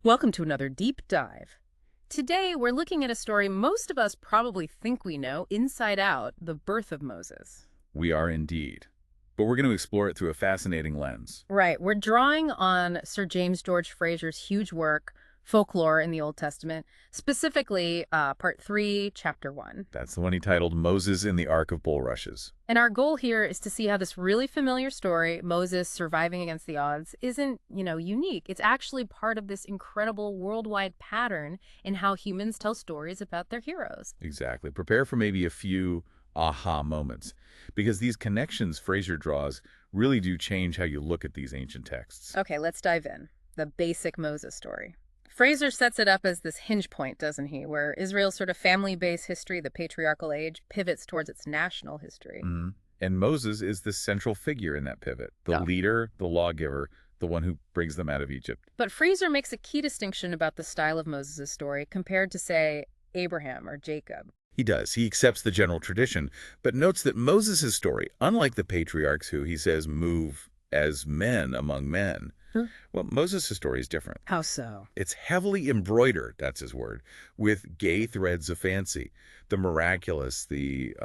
Welcome to another deep dive. Today, we're looking at a story most of us probably think we know inside out, the birth of Moses. We are indeed. But we're going to explore it through a fascinating lens. Right, we're drawing on Sir James George Frazer's huge work, Folklore in the Old Testament, specifically Part 3, Chapter 1. That's the one he titled Moses in the Ark of Bulrushes. And our goal here is to see how this really familiar story, Moses surviving against the odds, isn't, unique. It's actually part of this incredible worldwide pattern in how humans tell stories about their heroes. Exactly. Prepare for maybe a few aha moments, because these connections Frazer draws really do change how you look at these ancient texts. Okay, let's dive in. The basic Moses story. Frazer sets it up as this hinge point, doesn't he, where Israel's sort of family-based history, the patriarchal age, pivots towards its national history. And Moses is the central figure in that pivot, the leader, the lawgiver, the one who brings them out of Egypt. But Frazer makes a key distinction about the style of Moses' story compared to, say, Abraham or Jacob. He does. He accepts the general tradition, but notes that Moses' story, unlike the patriarchs who, he says, move as men among men, well, Moses' story is different. How so? It's heavily embroidered, that's his word, with gay threads of fancy. The miraculous, the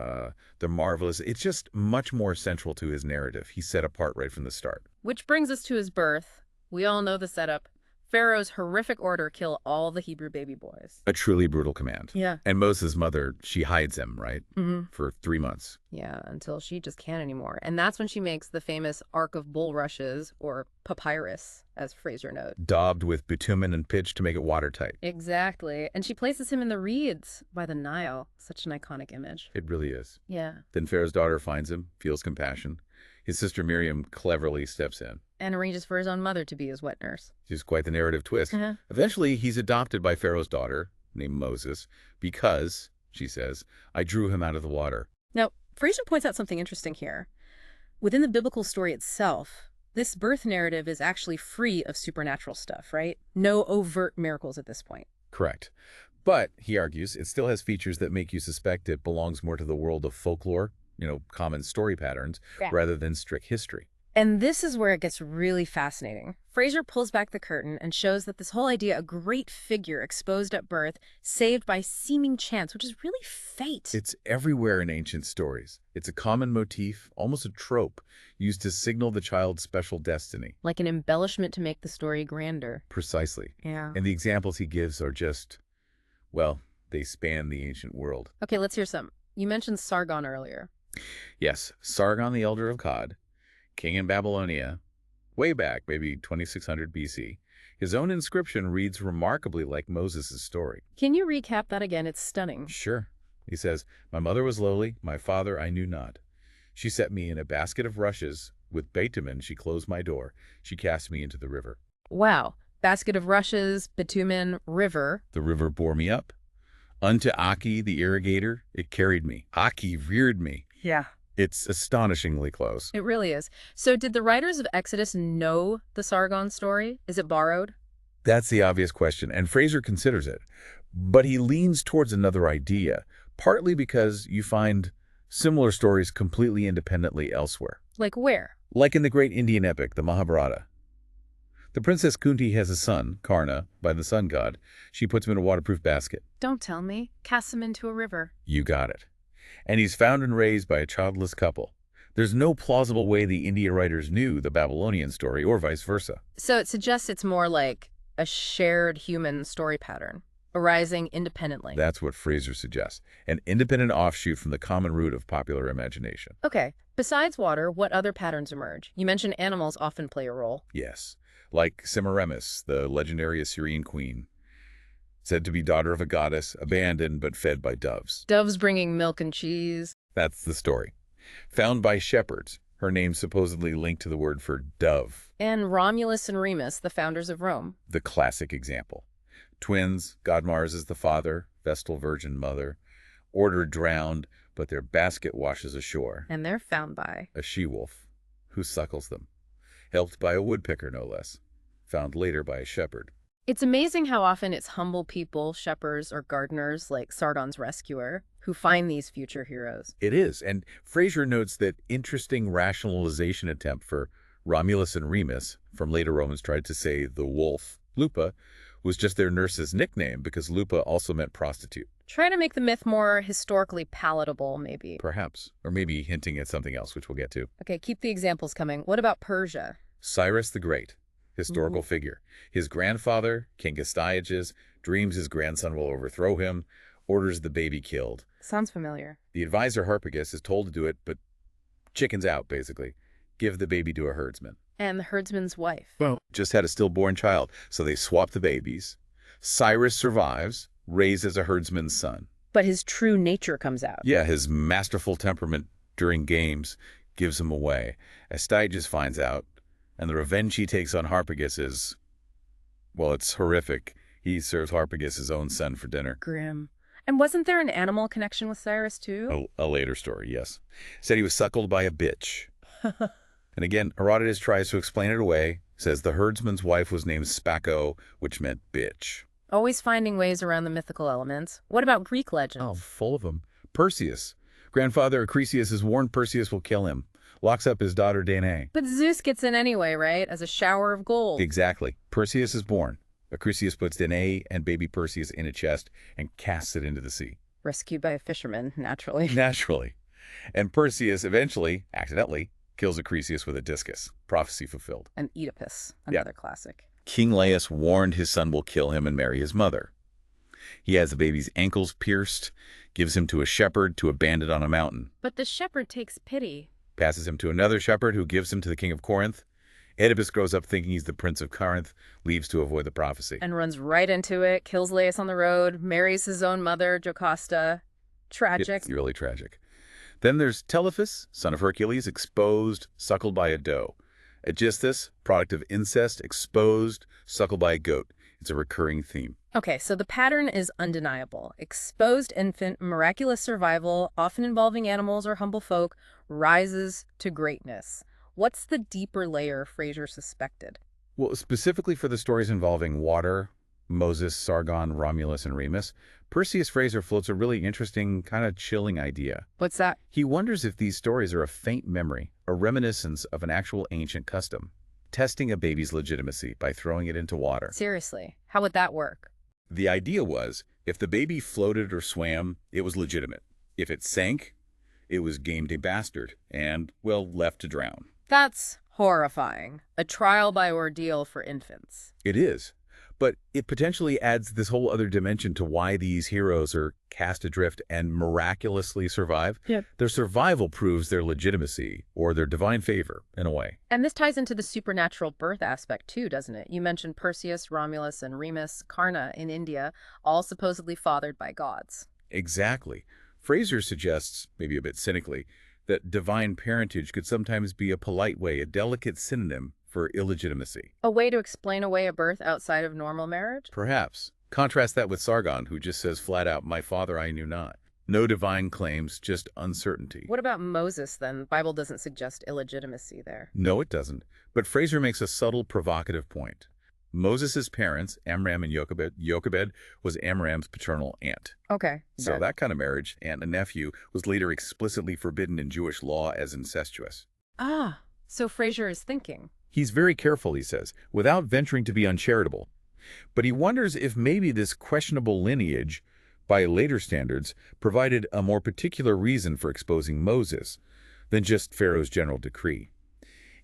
marvelous, it's just much more central to his narrative. He's set apart right from the start. Which brings us to his birth. We all know the setup. Pharaoh's horrific order, kill all the Hebrew baby boys. A truly brutal command. Yeah. And Moses' mother, she hides him, right? For 3 months. Yeah, until she just can't anymore. And that's when she makes the famous Ark of Bulrushes, or papyrus, as Frazer notes. Daubed with bitumen and pitch to make it watertight. Exactly. And she places him in the reeds by the Nile. Such an iconic image. It really is. Yeah. Then Pharaoh's daughter finds him, feels compassion. His sister Miriam cleverly steps in. And arranges for his own mother to be his wet nurse. She's quite the narrative twist. Eventually, he's adopted by Pharaoh's daughter, named Moses, because, she says, I drew him out of the water. Now, Frazer points out something interesting here. Within the biblical story itself, this birth narrative is actually free of supernatural stuff, right? No overt miracles at this point. Correct. But, he argues, it still has features that make you suspect it belongs more to the world of folklore, common story patterns, rather than strict history. And this is where it gets really fascinating. Frazer pulls back the curtain and shows that this whole idea, a great figure exposed at birth, saved by seeming chance, which is really fate. It's everywhere in ancient stories. It's a common motif, almost a trope, used to signal the child's special destiny. Like an embellishment to make the story grander. Precisely. Yeah. And the examples he gives are just, well, they span the ancient world. Okay, let's hear some. You mentioned Sargon earlier. Yes, Sargon the Elder of Akkad, king in Babylonia, way back, maybe 2600 BC. His own inscription reads remarkably like Moses' story. Can you recap that again? It's stunning. Sure. He says, my mother was lowly, my father I knew not. She set me in a basket of rushes. With bitumen she closed my door. She cast me into the river. Wow. Basket of rushes, bitumen, river. The river bore me up. Unto Aki, the irrigator, it carried me. Aki reared me. Yeah. It's astonishingly close. It really is. So did the writers of Exodus know the Sargon story? Is it borrowed? That's the obvious question, and Frazer considers it. But he leans towards another idea, partly because you find similar stories completely independently elsewhere. Like where? Like in the great Indian epic, the Mahabharata. The Princess Kunti has a son, Karna, by the sun god. She puts him in a waterproof basket. Don't tell me. Casts him into a river. You got it. And he's found and raised by a childless couple. There's no plausible way the India writers knew the Babylonian story, or vice versa. So it suggests it's more like a shared human story pattern, arising independently. That's what Frazer suggests, an independent offshoot from the common root of popular imagination. Okay. Besides water, what other patterns emerge? You mentioned animals often play a role. Yes, like Semiramis, the legendary Assyrian queen. Said to be daughter of a goddess, abandoned but fed by doves. Doves bringing milk and cheese. That's the story. Found by shepherds, her name supposedly linked to the word for dove. And Romulus and Remus, the founders of Rome. The classic example. Twins, god Mars is the father, Vestal Virgin mother. Order drowned, but their basket washes ashore. And they're found by a she-wolf, who suckles them. Helped by a woodpecker, no less. Found later by a shepherd. It's amazing how often it's humble people, shepherds or gardeners like Sargon's rescuer, who find these future heroes. It is, and Frazer notes that interesting rationalization attempt for Romulus and Remus, from later Romans tried to say the wolf, Lupa, was just their nurse's nickname because lupa also meant prostitute. Try to make the myth more historically palatable, maybe. Perhaps. Or maybe hinting at something else, which we'll get to. Okay, keep the examples coming. What about Persia? Cyrus the Great, historical Ooh. figure. His grandfather, King Astyages, dreams his grandson will overthrow him, orders the baby killed. Sounds familiar. The advisor Harpagus is told to do it, but chickens out, basically. Give the baby to a herdsman. And the herdsman's wife. Well, just had a stillborn child, so they swap the babies. Cyrus survives, raised as a herdsman's son. But his true nature comes out. Yeah, his masterful temperament during games gives him away. Astyages finds out, and the revenge he takes on Harpagus is, well, it's horrific. He serves Harpagus his own son for dinner. Grim. And wasn't there an animal connection with Cyrus, too? A later story, yes. Said he was suckled by a bitch. And again, Herodotus tries to explain it away, says the herdsman's wife was named Spako, which meant bitch. Always finding ways around the mythical elements. What about Greek legends? Oh, full of them. Perseus. Grandfather Acrisius has warned Perseus will kill him. Locks up his daughter Danae. But Zeus gets in anyway, right? As a shower of gold. Exactly. Perseus is born. Acrisius puts Danae and baby Perseus in a chest and casts it into the sea. Rescued by a fisherman, naturally. Naturally. And Perseus eventually, accidentally, kills Acrisius with a discus. Prophecy fulfilled. And Oedipus, another classic. King Laius warned his son will kill him and marry his mother. He has the baby's ankles pierced, gives him to a shepherd to abandon on a mountain. But the shepherd takes pity. Passes him to another shepherd who gives him to the king of Corinth. Oedipus grows up thinking he's the prince of Corinth, leaves to avoid the prophecy. And runs right into it, kills Laius on the road, marries his own mother, Jocasta. Tragic. It's really tragic. Then there's Telephus, son of Hercules, exposed, suckled by a doe. Aegisthus, product of incest, exposed, suckled by a goat. It's a recurring theme. Okay, so the pattern is undeniable. Exposed infant, miraculous survival, often involving animals or humble folk, rises to greatness. What's the deeper layer Frazer suspected? Well, specifically for the stories involving water, Moses, Sargon, Romulus, and Remus, Perseus Frazer floats a really interesting, kind of chilling idea. What's that? He wonders if these stories are a faint memory, a reminiscence of an actual ancient custom, testing a baby's legitimacy by throwing it into water. Seriously, how would that work? The idea was, if the baby floated or swam, it was legitimate. If it sank, it was game day bastard and, well, left to drown. That's horrifying. A trial by ordeal for infants. It is. But it potentially adds this whole other dimension to why these heroes are cast adrift and miraculously survive. Yeah. Their survival proves their legitimacy or their divine favor, in a way. And this ties into the supernatural birth aspect too, doesn't it? You mentioned Perseus, Romulus, and Remus, Karna in India, all supposedly fathered by gods. Exactly. Frazer suggests, maybe a bit cynically, that divine parentage could sometimes be a polite way, a delicate synonym for illegitimacy. A way to explain away a birth outside of normal marriage? Perhaps. Contrast that with Sargon, who just says flat out, "My father I knew not." No divine claims, just uncertainty. What about Moses, then? The Bible doesn't suggest illegitimacy there. No, it doesn't. But Frazer makes a subtle, provocative point. Moses' parents, Amram and Jochebed was Amram's paternal aunt. Okay. So that kind of marriage, aunt and nephew, was later explicitly forbidden in Jewish law as incestuous. Ah, so Frazer is thinking. He's very careful, he says, without venturing to be uncharitable. But he wonders if maybe this questionable lineage, by later standards, provided a more particular reason for exposing Moses than just Pharaoh's general decree.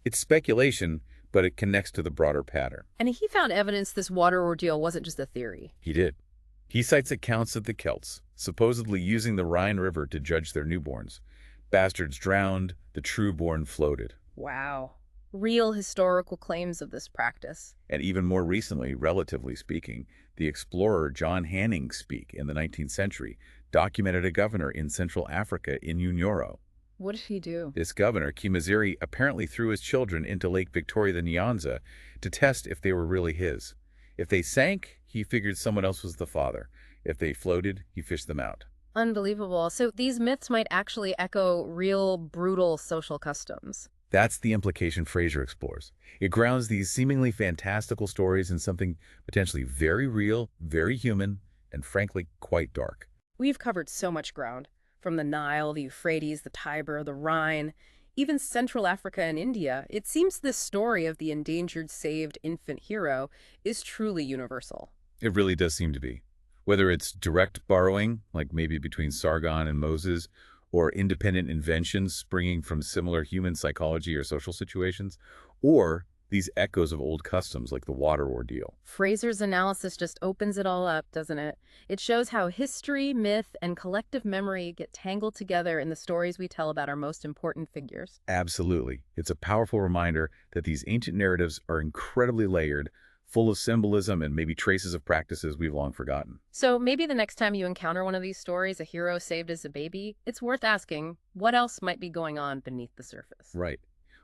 It's speculation, but it connects to the broader pattern. And he found evidence this water ordeal wasn't just a theory. He did. He cites accounts of the Celts, supposedly using the Rhine River to judge their newborns. Bastards drowned, the true-born floated. Wow. Real historical claims of this practice. And even more recently, relatively speaking, the explorer John Hanning Speke in the 19th century documented a governor in Central Africa in Unyoro. What did he do? This governor, Kimaziri, apparently threw his children into Lake Victoria the Nyanza to test if they were really his. If they sank, he figured someone else was the father. If they floated, he fished them out. Unbelievable. So these myths might actually echo real, brutal social customs. That's the implication Frazer explores. It grounds these seemingly fantastical stories in something potentially very real, very human, and frankly, quite dark. We've covered so much ground. From the Nile, the Euphrates, the Tiber, the Rhine, even Central Africa and India. It seems this story of the endangered, saved infant hero is truly universal. It really does seem to be. Whether it's direct borrowing, like maybe between Sargon and Moses, or independent inventions springing from similar human psychology or social situations, or these echoes of old customs like the water ordeal. Frazer's analysis just opens it all up, doesn't it? It shows how history, myth, and collective memory get tangled together in the stories we tell about our most important figures. Absolutely. It's a powerful reminder that these ancient narratives are incredibly layered, full of symbolism and maybe traces of practices we've long forgotten. So maybe the next time you encounter one of these stories, a hero saved as a baby, it's worth asking, what else might be going on beneath the surface? Right.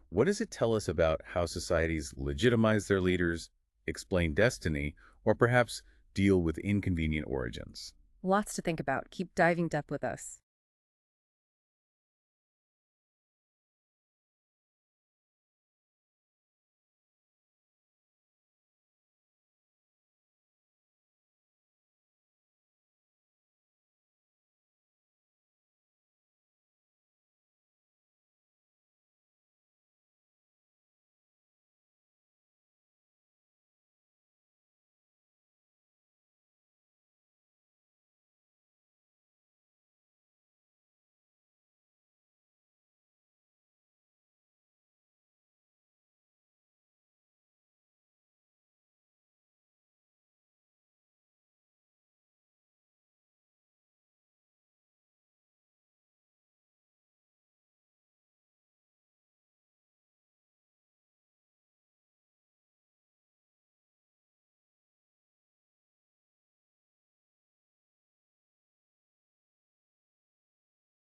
What does it tell us about how societies legitimize their leaders, explain destiny, or perhaps deal with inconvenient origins? Lots to think about. Keep diving deep with us.